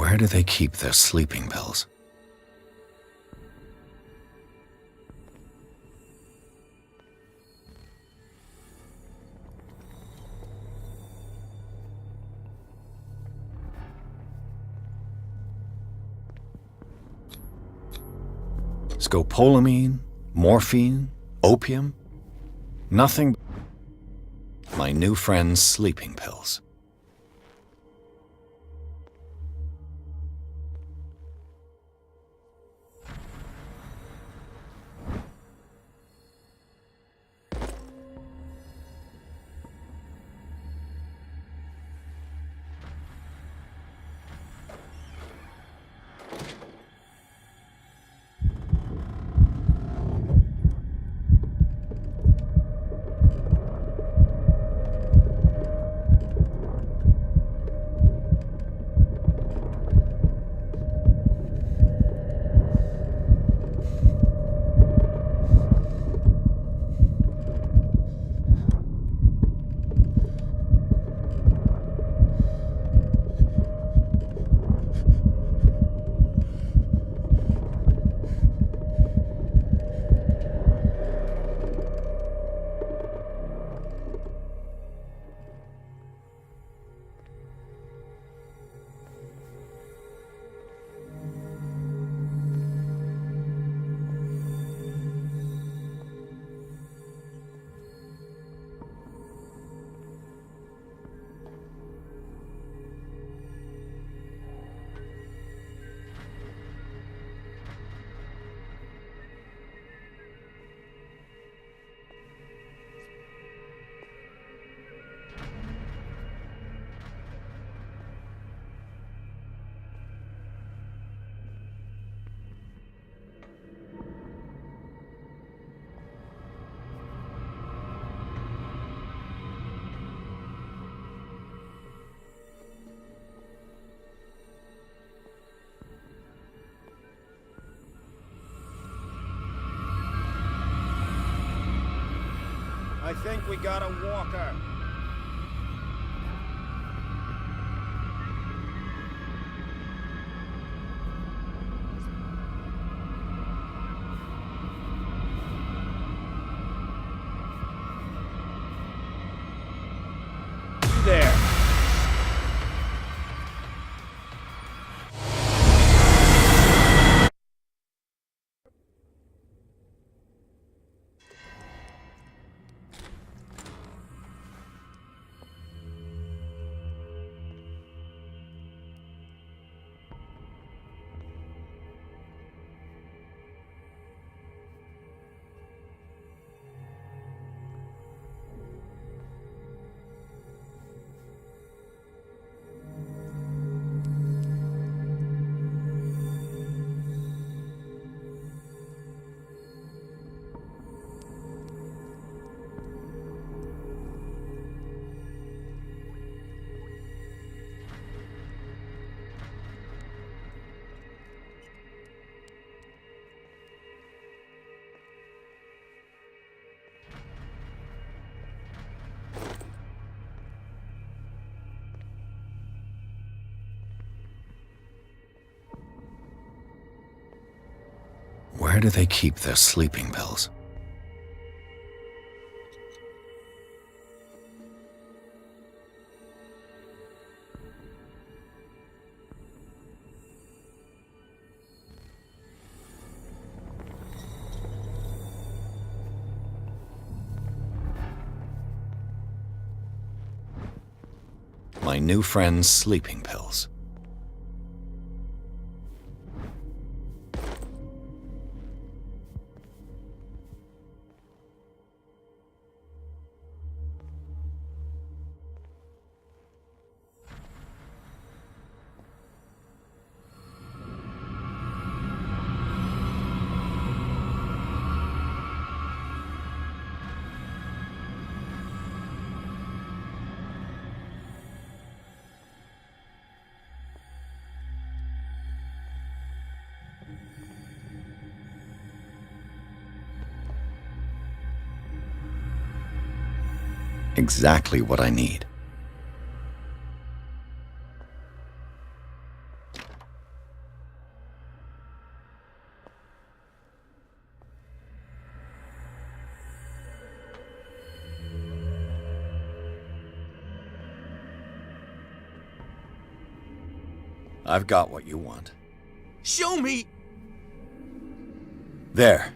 Where do they keep their sleeping pills? Scopolamine, morphine, opium? Nothing but my new friend's sleeping pills. I think we got a walker. There. Where do they keep their sleeping pills? My new friend's sleeping pills. Exactly what I need. I've got what you want. Show me! There.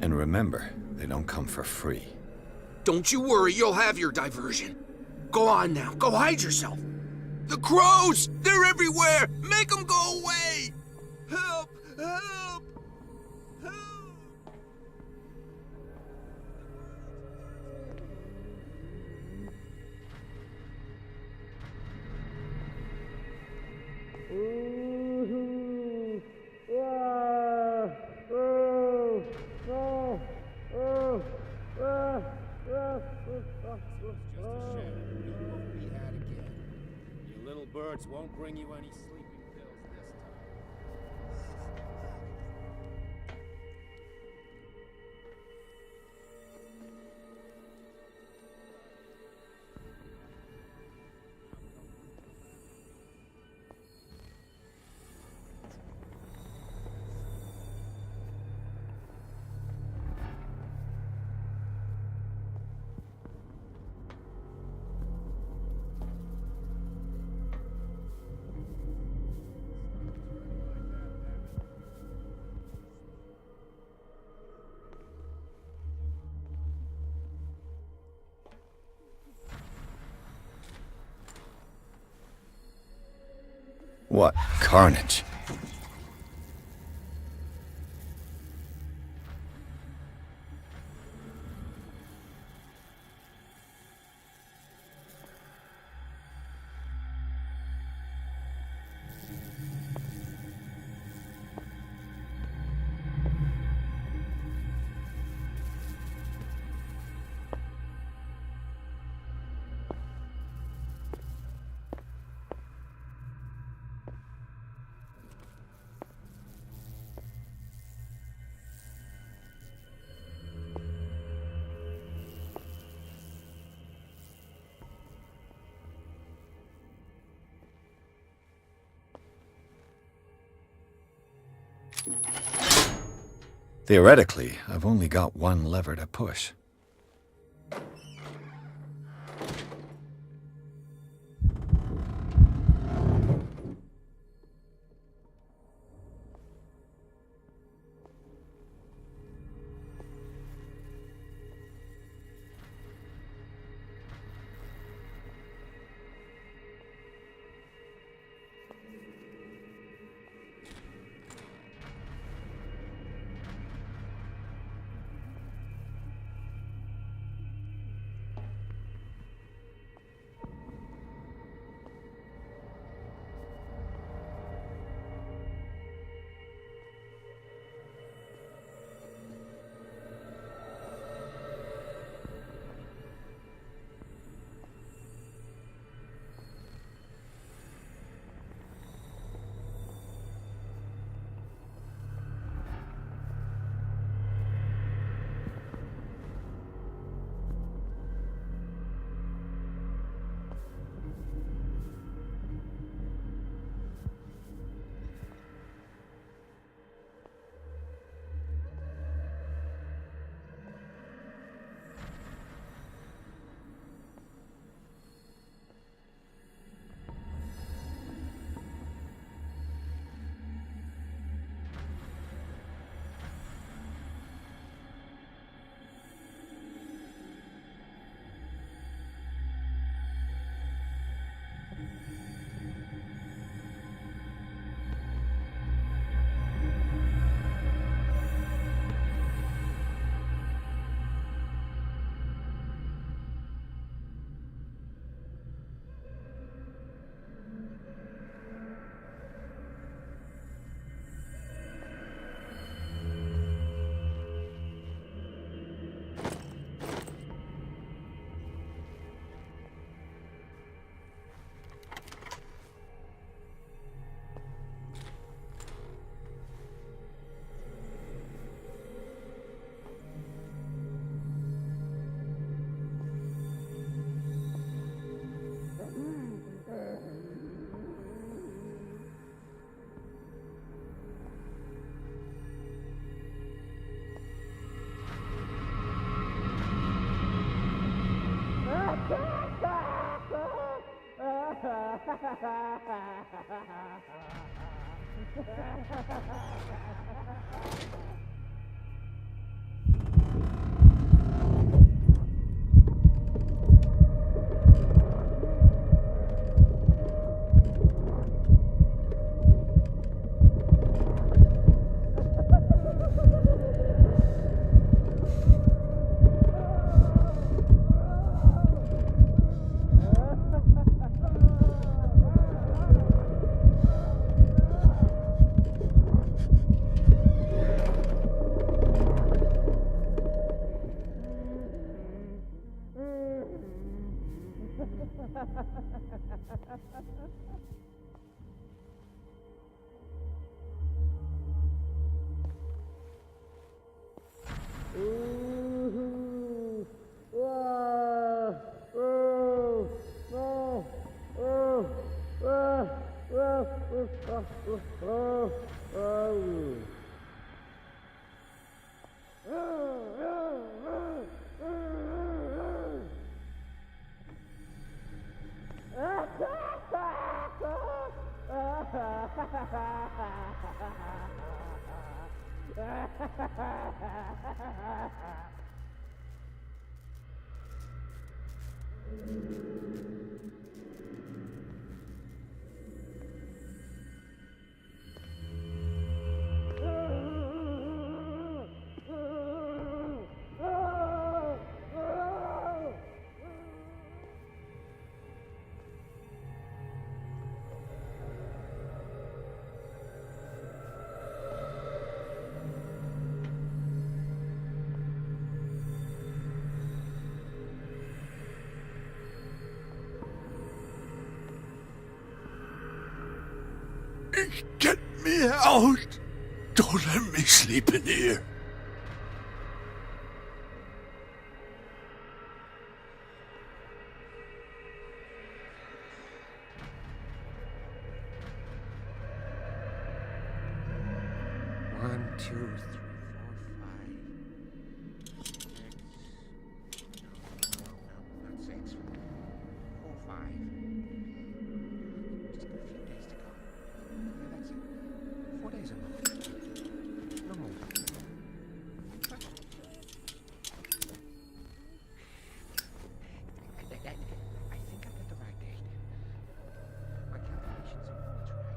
And remember, they don't come for free. Don't you worry, you'll have your diversion. Go on now, go hide yourself. The crows! They're everywhere! Make them go away! Help! Help! Help! Your little birds won't bring you any sleeping pills this time. What carnage? Theoretically, I've only got one lever to push. Get me out! Don't let me sleep in here. One, two, three, four, five, six. No, not 6. 4, 5. Still a few days to go. Yeah, that's it. 4 days or more. No more. I think I got the right date. My calculations are always right.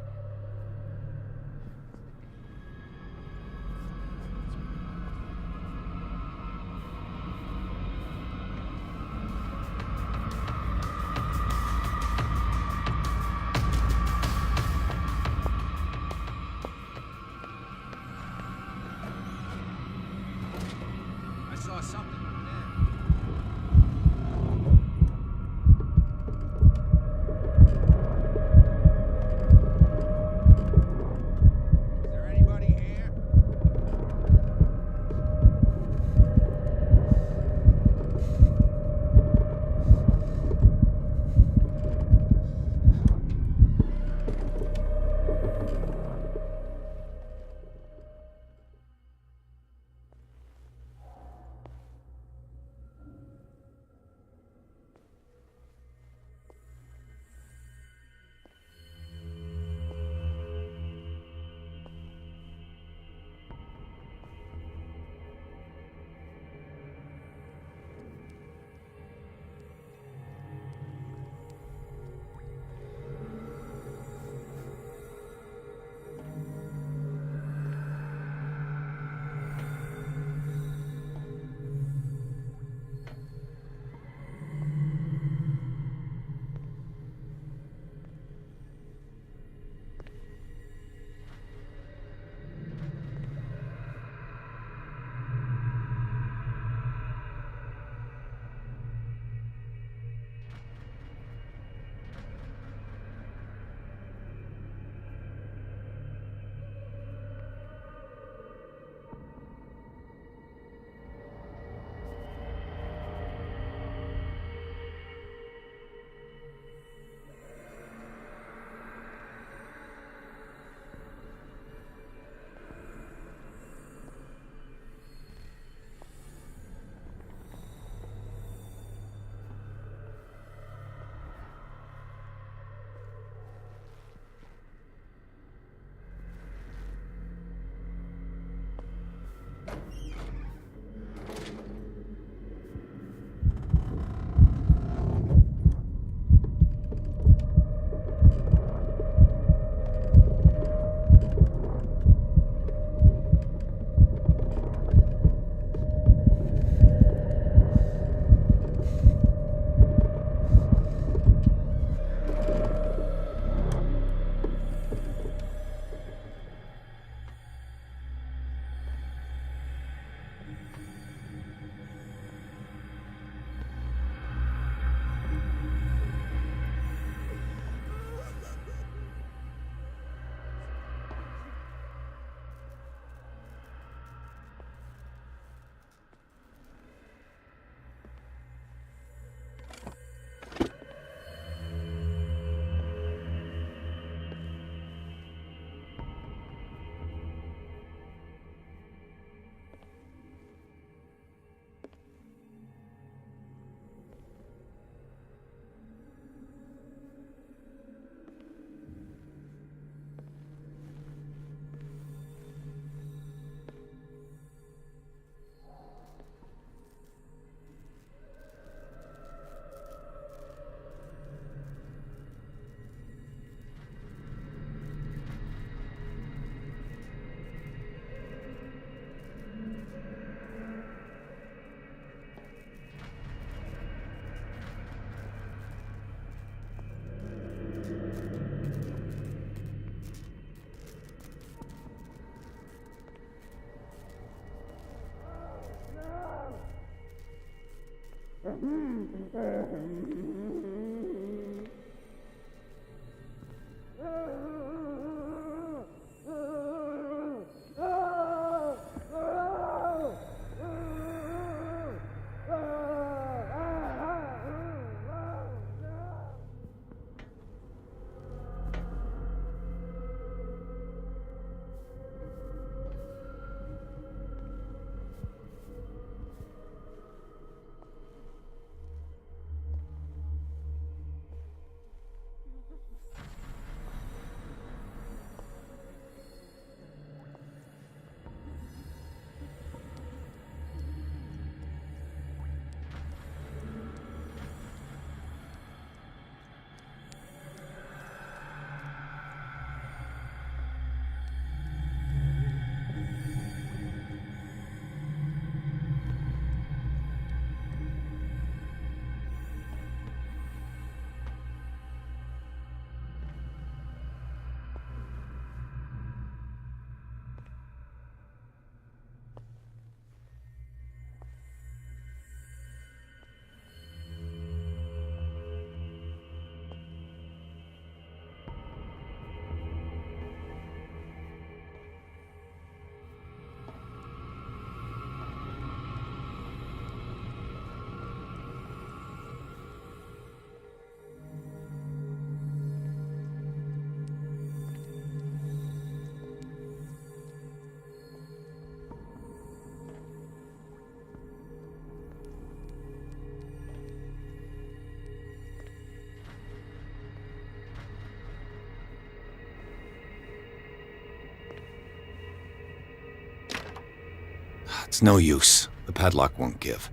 It's no use. The padlock won't give.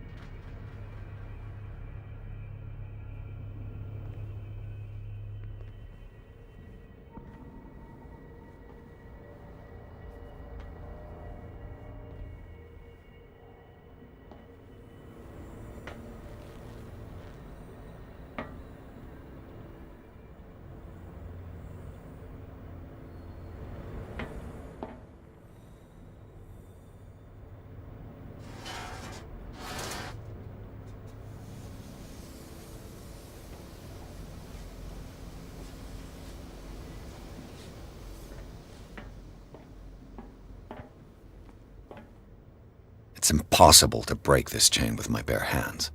It's impossible to break this chain with my bare hands.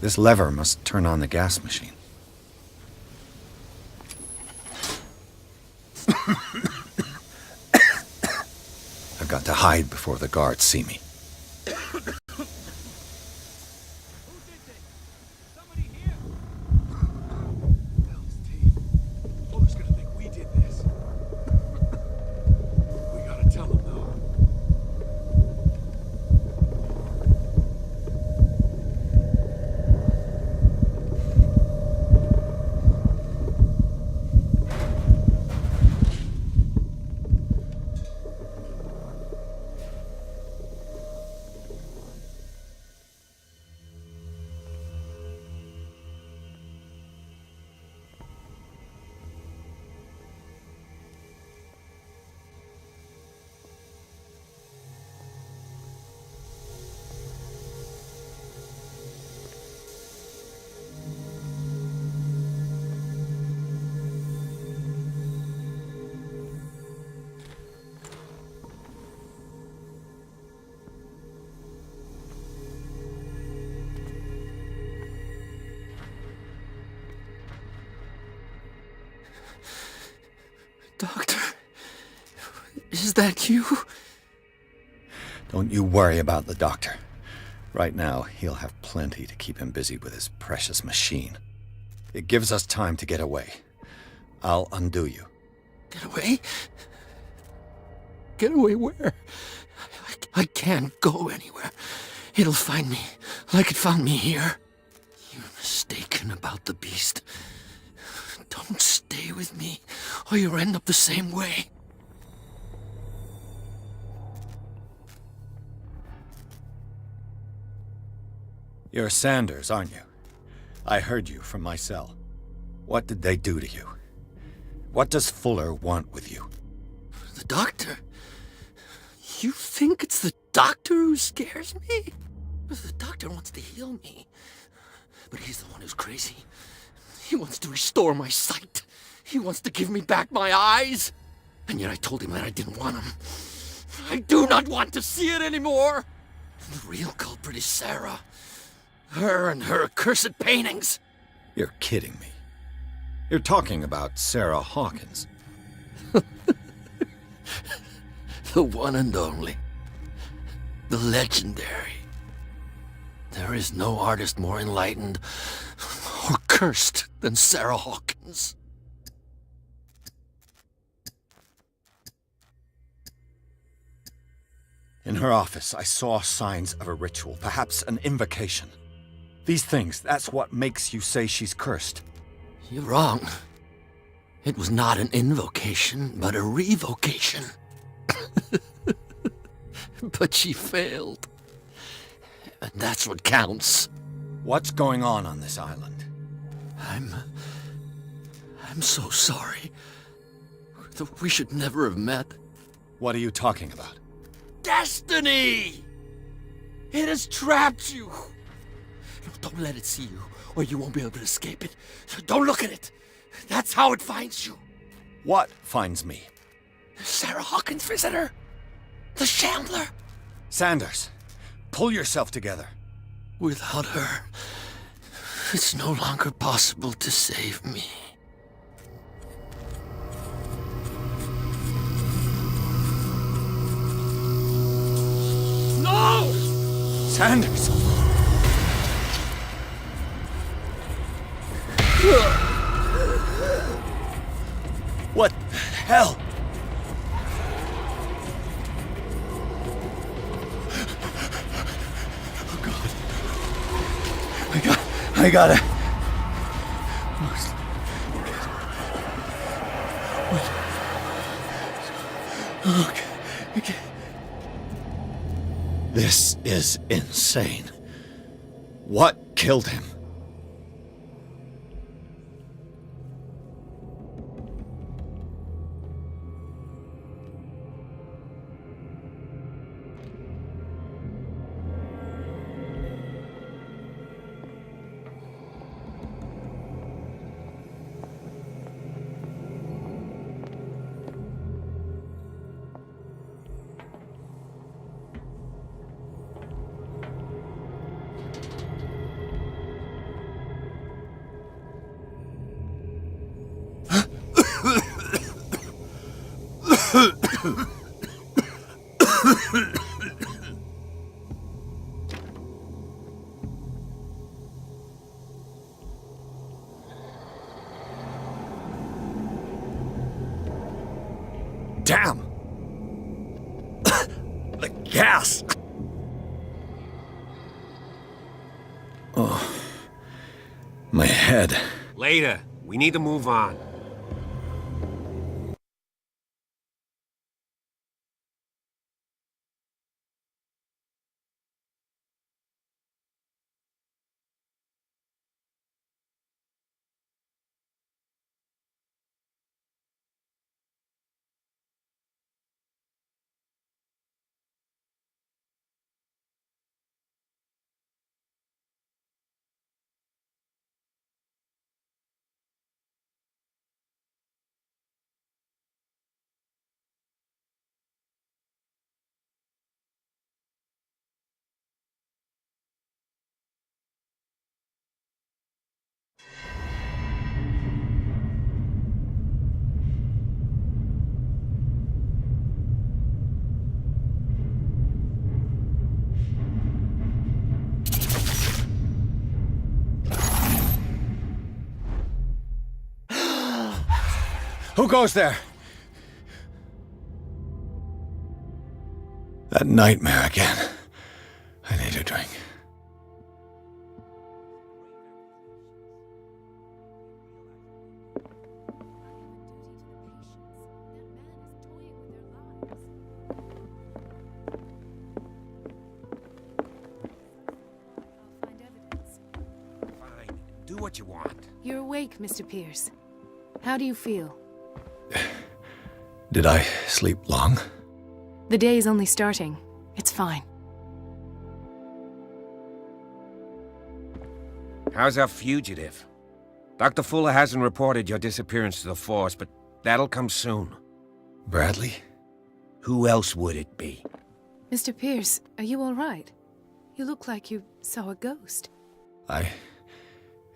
This lever must turn on the gas machine. I've got to hide before the guards see me. Doctor, is that you? Don't you worry about the doctor. Right now, he'll have plenty to keep him busy with his precious machine. It gives us time to get away. I'll undo you. Get away? Get away where? I can't go anywhere. It'll find me, like it found me here. You're mistaken about the beast. Don't stay with me, or you'll end up the same way. You're Sanders, aren't you? I heard you from my cell. What did they do to you? What does Fuller want with you? The doctor? You think it's the doctor who scares me? The doctor wants to heal me. But he's the one who's crazy. He wants to restore my sight. He wants to give me back my eyes. And yet I told him that I didn't want him. I do not want to see it anymore. The real culprit is Sarah. Her and her accursed paintings. You're kidding me. You're talking about Sarah Hawkins. The one and only. The legendary. There is no artist more enlightened or cursed than Sarah Hawkins. In her office, I saw signs of a ritual, perhaps an invocation. These things, that's what makes you say she's cursed. You're wrong. It was not an invocation, but a revocation. But she failed. And that's what counts. What's going on this island? I'm so sorry. We should never have met. What are you talking about? Destiny! It has trapped you. Don't let it see you, or you won't be able to escape it. Don't look at it. That's how it finds you. What finds me? Sarah Hawkins' visitor. The Shambler. Sanders, pull yourself together. Without her, it's no longer possible to save me. No! Sanders! What the hell? Oh God. I gotta... Okay. This is insane. What killed him? Damn! The gas! Oh, my head. Later. We need to move on. Who goes there? That nightmare again. I need a drink. Fine. Do what you want. You're awake, Mr. Pierce. How do you feel? Did I sleep long? The day's only starting. It's fine. How's our fugitive? Dr. Fuller hasn't reported your disappearance to the force, but that'll come soon. Bradley? Who else would it be? Mr. Pierce, are you all right? You look like you saw a ghost.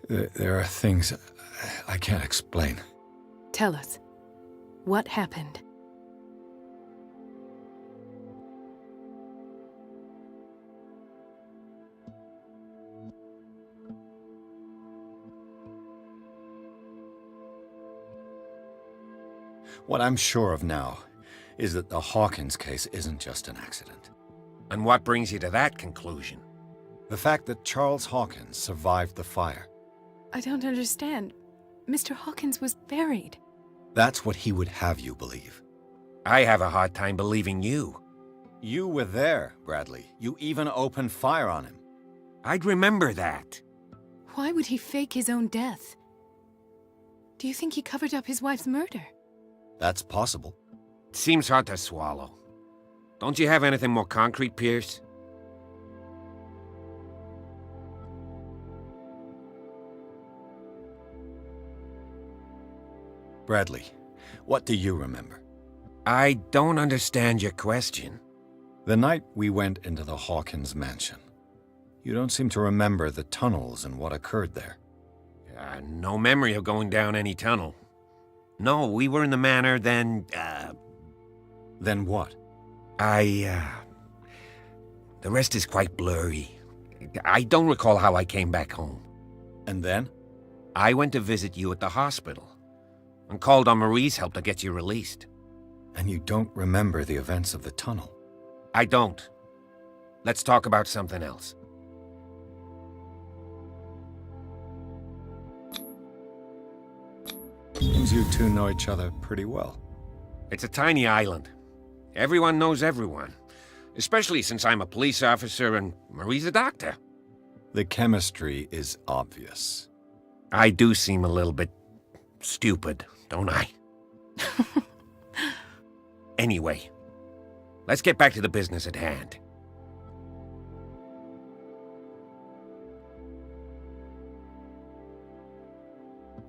There are things I can't explain. Tell us. What happened? What I'm sure of now is that the Hawkins case isn't just an accident. And what brings you to that conclusion? The fact that Charles Hawkins survived the fire. I don't understand. Mr. Hawkins was buried. That's what he would have you believe. I have a hard time believing you. You were there, Bradley. You even opened fire on him. I'd remember that. Why would he fake his own death? Do you think he covered up his wife's murder? That's possible. It seems hard to swallow. Don't you have anything more concrete, Pierce? Bradley, what do you remember? I don't understand your question. The night we went into the Hawkins mansion. You don't seem to remember the tunnels and what occurred there. No memory of going down any tunnel. No, we were in the manor, then, Then what? The rest is quite blurry. I don't recall how I came back home. And then? I went to visit you at the hospital, and called on Marie's help to get you released. And you don't remember the events of the tunnel? I don't. Let's talk about something else. Seems you two know each other pretty well. It's a tiny island. Everyone knows everyone. Especially since I'm a police officer and Marie's a doctor. The chemistry is obvious. I do seem a little bit stupid, don't I? Anyway, let's get back to the business at hand.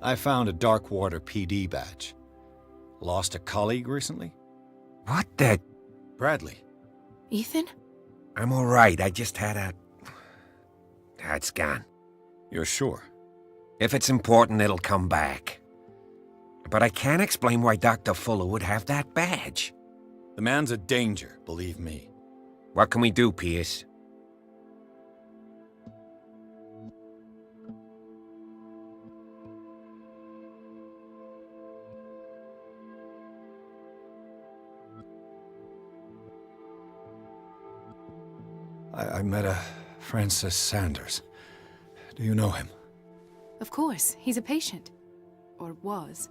I found a Darkwater PD badge. Lost a colleague recently? What the... Bradley. Ethan? I'm all right. I just had a... It's gone. You're sure? If it's important, it'll come back. But I can't explain why Dr. Fuller would have that badge. The man's a danger, believe me. What can we do, Pierce? I met a Francis Sanders. Do you know him? Of course, he's a patient. Or was.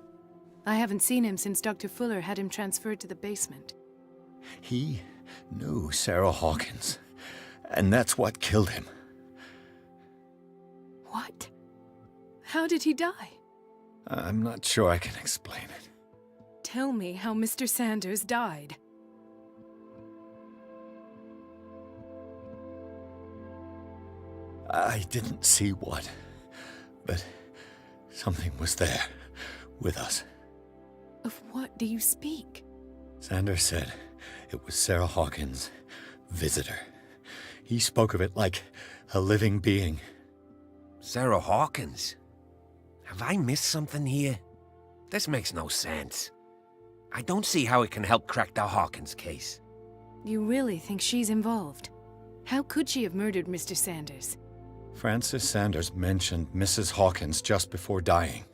I haven't seen him since Dr. Fuller had him transferred to the basement. He knew Sarah Hawkins, and that's what killed him. What? How did he die? I'm not sure I can explain it. Tell me how Mr. Sanders died. I didn't see what, but something was there, with us. Of what do you speak? Sanders said it was Sarah Hawkins' visitor. He spoke of it like a living being. Sarah Hawkins? Have I missed something here? This makes no sense. I don't see how it can help crack the Hawkins case. You really think she's involved? How could she have murdered Mr. Sanders? Francis Sanders mentioned Mrs. Hawkins just before dying.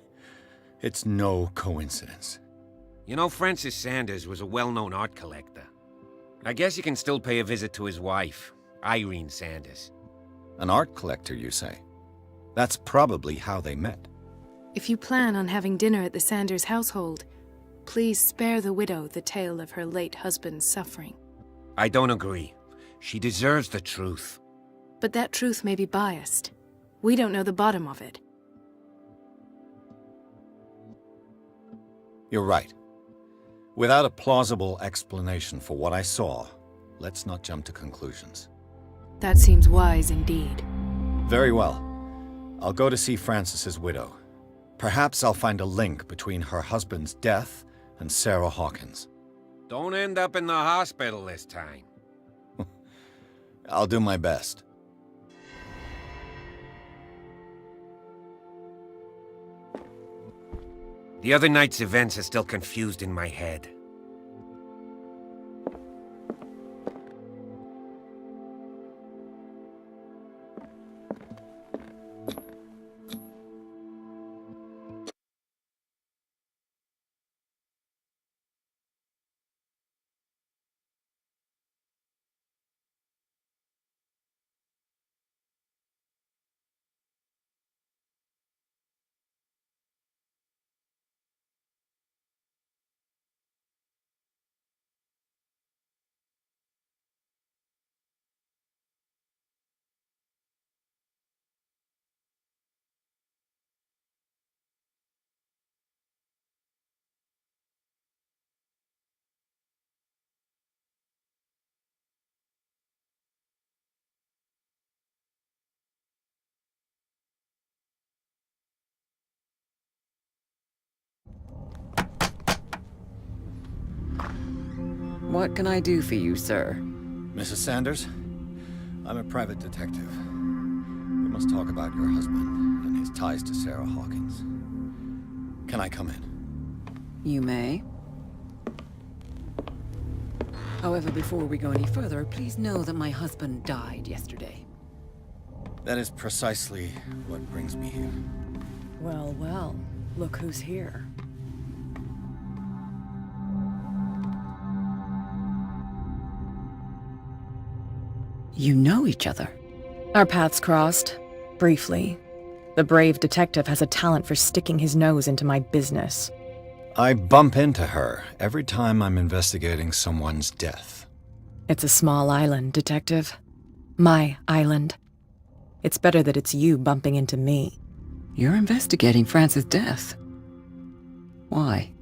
It's no coincidence. You know, Francis Sanders was a well-known art collector. I guess you can still pay a visit to his wife, Irene Sanders. An art collector, you say? That's probably how they met. If you plan on having dinner at the Sanders household, please spare the widow the tale of her late husband's suffering. I don't agree. She deserves the truth. But that truth may be biased. We don't know the bottom of it. You're right. Without a plausible explanation for what I saw, let's not jump to conclusions. That seems wise indeed. Very well. I'll go to see Francis's widow. Perhaps I'll find a link between her husband's death and Sarah Hawkins. Don't end up in the hospital this time. I'll do my best. The other night's events are still confused in my head. What can I do for you, sir? Mrs. Sanders? I'm a private detective. We must talk about your husband and his ties to Sarah Hawkins. Can I come in? You may. However, before we go any further, please know that my husband died yesterday. That is precisely what brings me here. Well, well, look who's here. You know each other. Our paths crossed, briefly. The brave detective has a talent for sticking his nose into my business. I bump into her every time I'm investigating someone's death. It's a small island, Detective. My island. It's better that it's you bumping into me. You're investigating Francis' death. Why?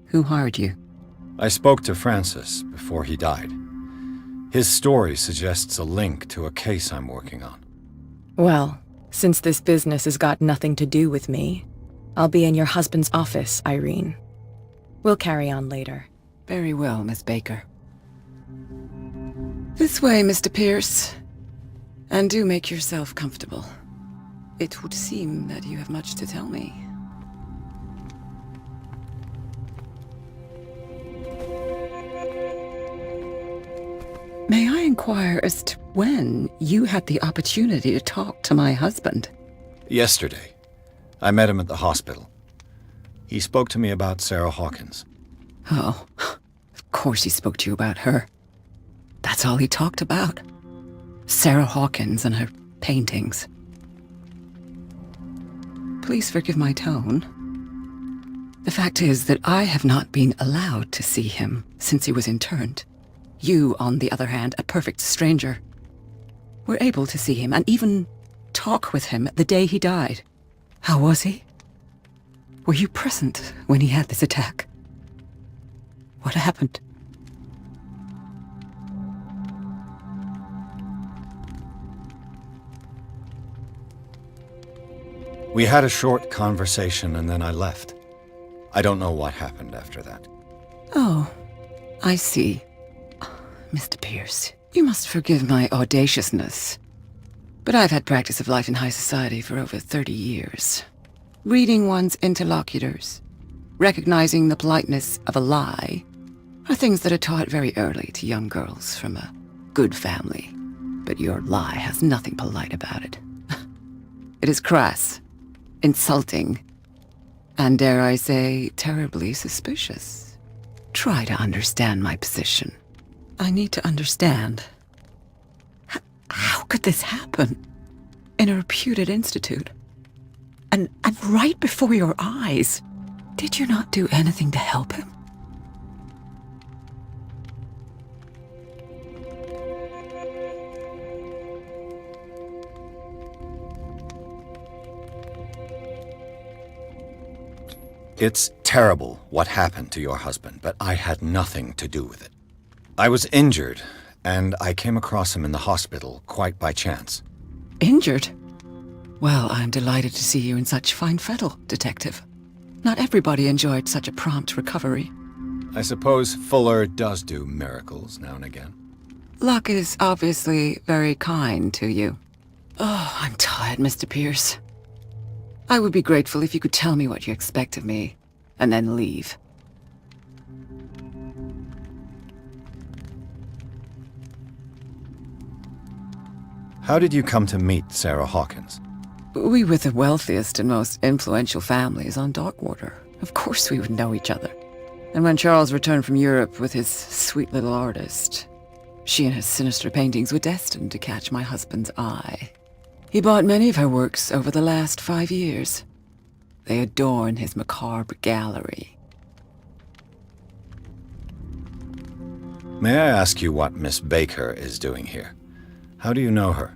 Who hired you? I spoke to Francis before he died. His story suggests a link to a case I'm working on. Well, since this business has got nothing to do with me, I'll be in your husband's office, Irene. We'll carry on later. Very well, Miss Baker. This way, Mr. Pierce. And do make yourself comfortable. It would seem that you have much to tell me. May I inquire as to when you had the opportunity to talk to my husband? Yesterday. I met him at the hospital. He spoke to me about Sarah Hawkins. Oh, of course he spoke to you about her. That's all he talked about. Sarah Hawkins and her paintings. Please forgive my tone. The fact is that I have not been allowed to see him since he was interned. You, on the other hand, a perfect stranger, were able to see him and even talk with him the day he died. How was he? Were you present when he had this attack? What happened? We had a short conversation and then I left. I don't know what happened after that. Oh, I see. Mr. Pierce, you must forgive my audaciousness, but I've had practice of life in high society for over 30 years. Reading one's interlocutors, recognizing the politeness of a lie, are things that are taught very early to young girls from a good family. But your lie has nothing polite about it. It is crass, insulting, and dare I say, terribly suspicious. Try to understand my position. I need to understand. How could this happen? In a reputed institute? And right before your eyes? Did you not do anything to help him? It's terrible what happened to your husband, but I had nothing to do with it. I was injured, and I came across him in the hospital quite by chance. Injured? Well, I'm delighted to see you in such fine fettle, Detective. Not everybody enjoyed such a prompt recovery. I suppose Fuller does do miracles now and again. Luck is obviously very kind to you. Oh, I'm tired, Mr. Pierce. I would be grateful if you could tell me what you expect of me, and then leave. How did you come to meet Sarah Hawkins? We were the wealthiest and most influential families on Darkwater. Of course we would know each other. And when Charles returned from Europe with his sweet little artist, she and her sinister paintings were destined to catch my husband's eye. He bought many of her works over the last 5 years. They adorn his macabre gallery. May I ask you what Miss Baker is doing here? How do you know her?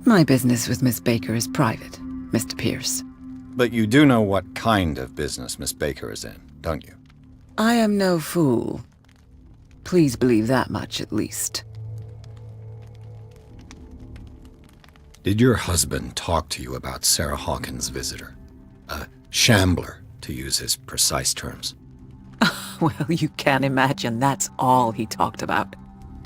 My business with Miss Baker is private, Mr. Pierce. But you do know what kind of business Miss Baker is in, don't you? I am no fool. Please believe that much, at least. Did your husband talk to you about Sarah Hawkins' visitor? A shambler, to use his precise terms. Well, you can imagine that's all he talked about.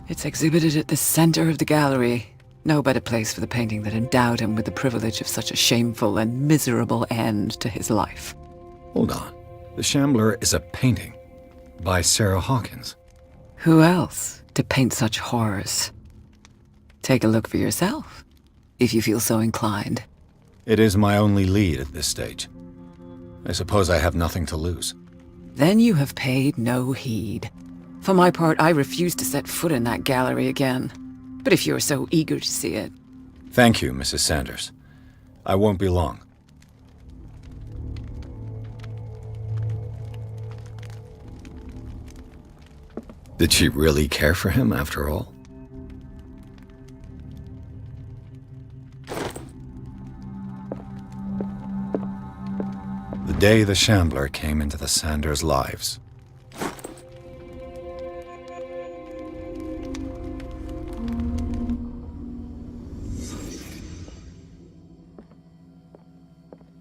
It's exhibited at the center of the gallery. No better place for the painting that endowed him with the privilege of such a shameful and miserable end to his life. Hold on. The Shambler is a painting by Sarah Hawkins. Who else to paint such horrors? Take a look for yourself, if you feel so inclined. It is my only lead at this stage. I suppose I have nothing to lose. Then you have paid no heed. For my part, I refuse to set foot in that gallery again. But if you're so eager to see it... Thank you, Mrs. Sanders. I won't be long. Did she really care for him after all? The day the Shambler came into the Sanders' lives.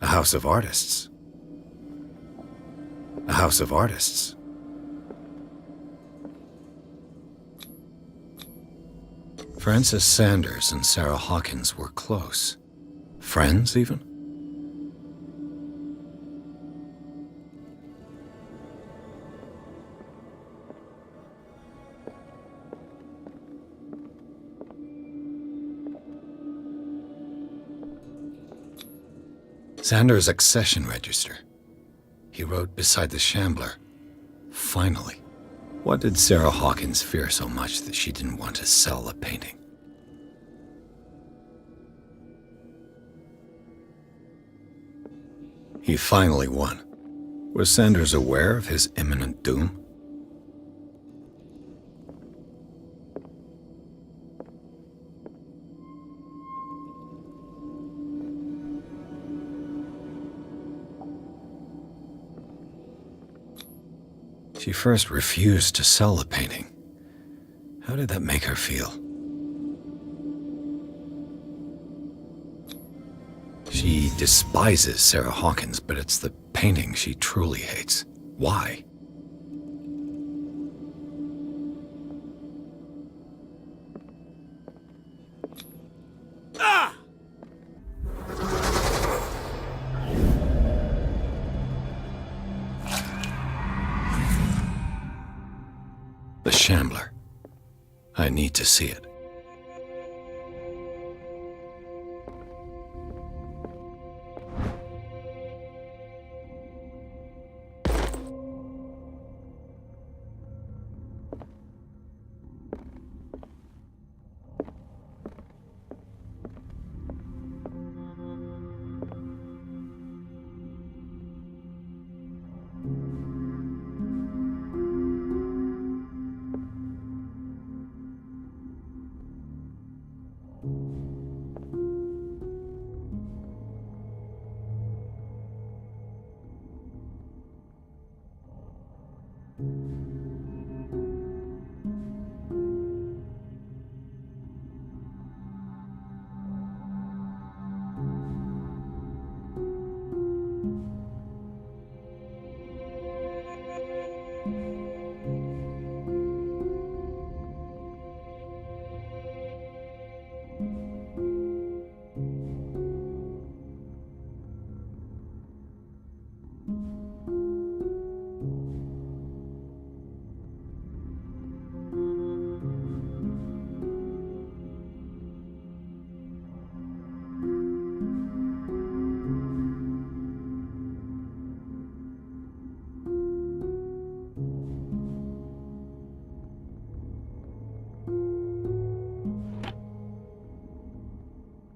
A house of artists. A house of artists. Francis Sanders and Sarah Hawkins were close. Friends, even? Xander's accession register. He wrote beside the Shambler, "Finally." What did Sarah Hawkins fear so much that she didn't want to sell the painting? He finally won. Was Sanders aware of his imminent doom? She first refused to sell the painting. How did that make her feel? She despises Sarah Hawkins, but it's the painting she truly hates. Why? The Shambler. I need to see it.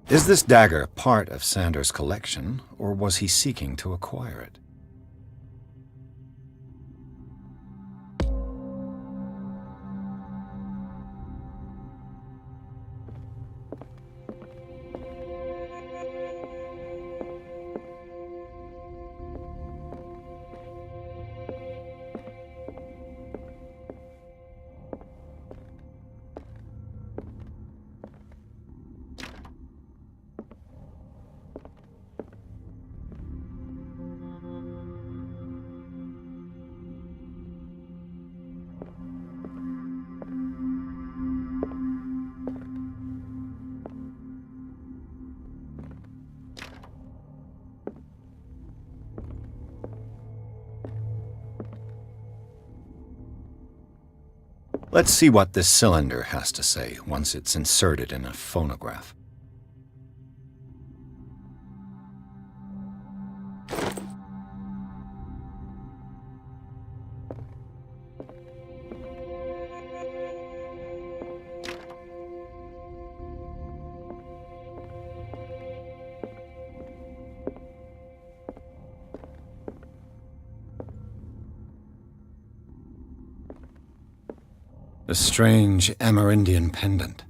Is this dagger part of Sanders' collection, or was he seeking to acquire it? Let's see what this cylinder has to say once it's inserted in a phonograph. A strange Amerindian pendant.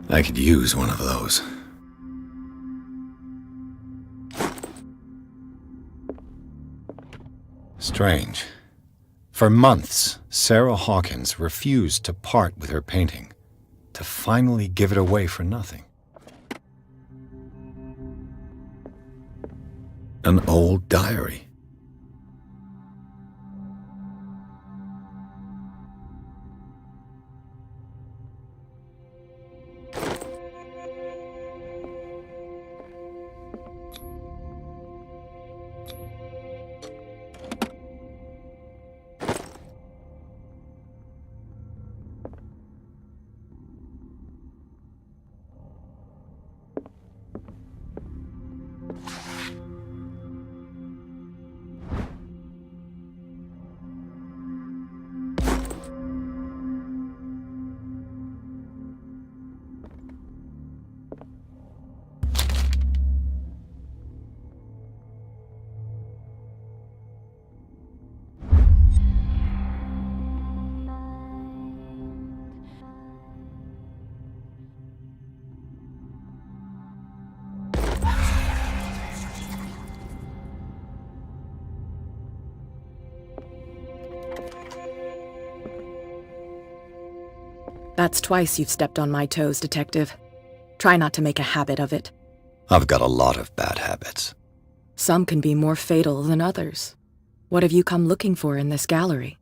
I could use one of those. Strange. For months, Sarah Hawkins refused to part with her painting, to finally give it away for nothing. An old diary. That's twice you've stepped on my toes, Detective. Try not to make a habit of it. I've got a lot of bad habits. Some can be more fatal than others. What have you come looking for in this gallery?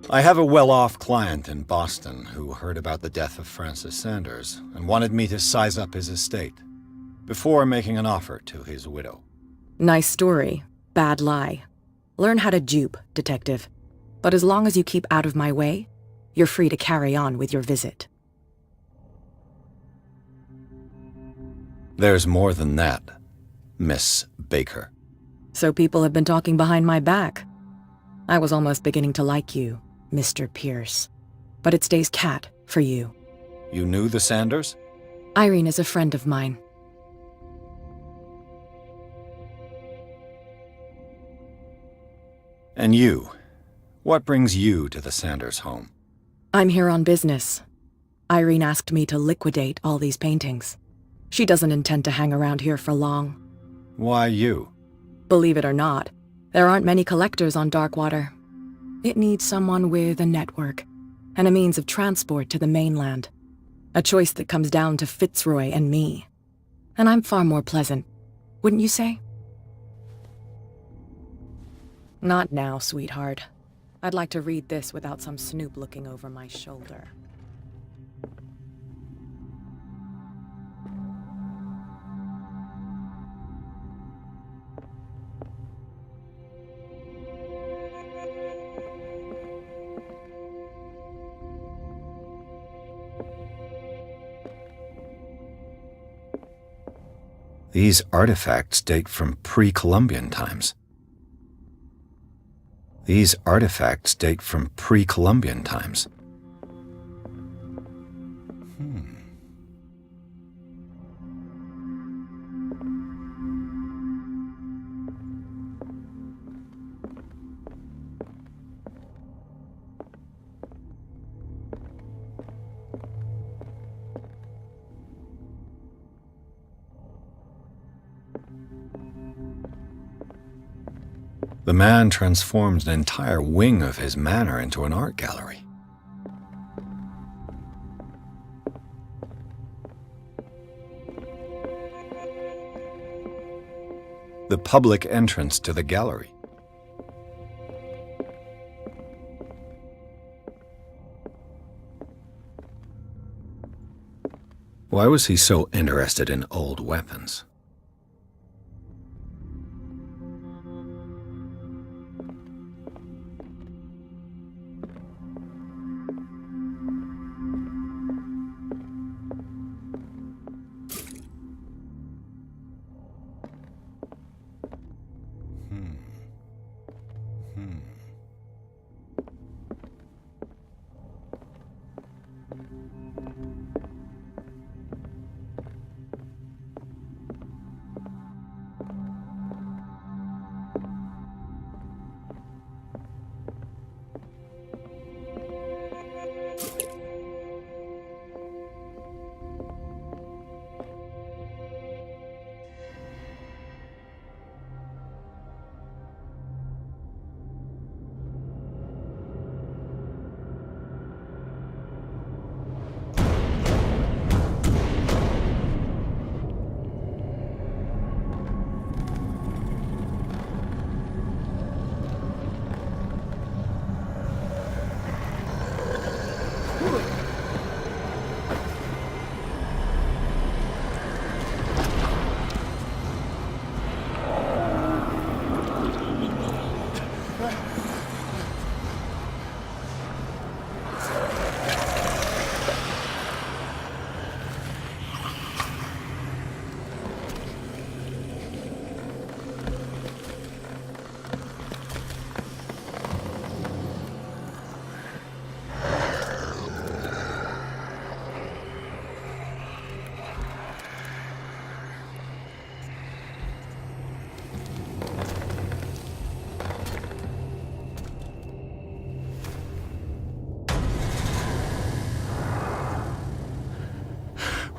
I have a well-off client in Boston who heard about the death of Francis Sanders and wanted me to size up his estate before making an offer to his widow. Nice story. Bad lie. Learn how to dupe, Detective. But as long as you keep out of my way, you're free to carry on with your visit. There's more than that, Miss Baker. So people have been talking behind my back. I was almost beginning to like you, Mr. Pierce. But it stays cat for you. You knew the Sanders? Irene is a friend of mine. And you? What brings you to the Sanders home? I'm here on business. Irene asked me to liquidate all these paintings. She doesn't intend to hang around here for long. Why you? Believe it or not, there aren't many collectors on Darkwater. It needs someone with a network and a means of transport to the mainland. A choice that comes down to Fitzroy and me. And I'm far more pleasant, wouldn't you say? Not now, sweetheart. I'd like to read this without some snoop looking over my shoulder. These artifacts date from pre-Columbian times. These artifacts date from pre-Columbian times. The man transformed an entire wing of his manor into an art gallery. The public entrance to the gallery. Why was he so interested in old weapons?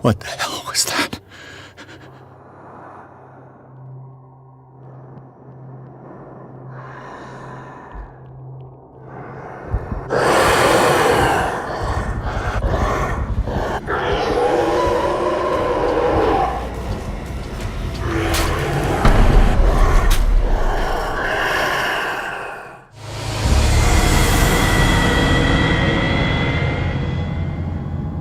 What the hell?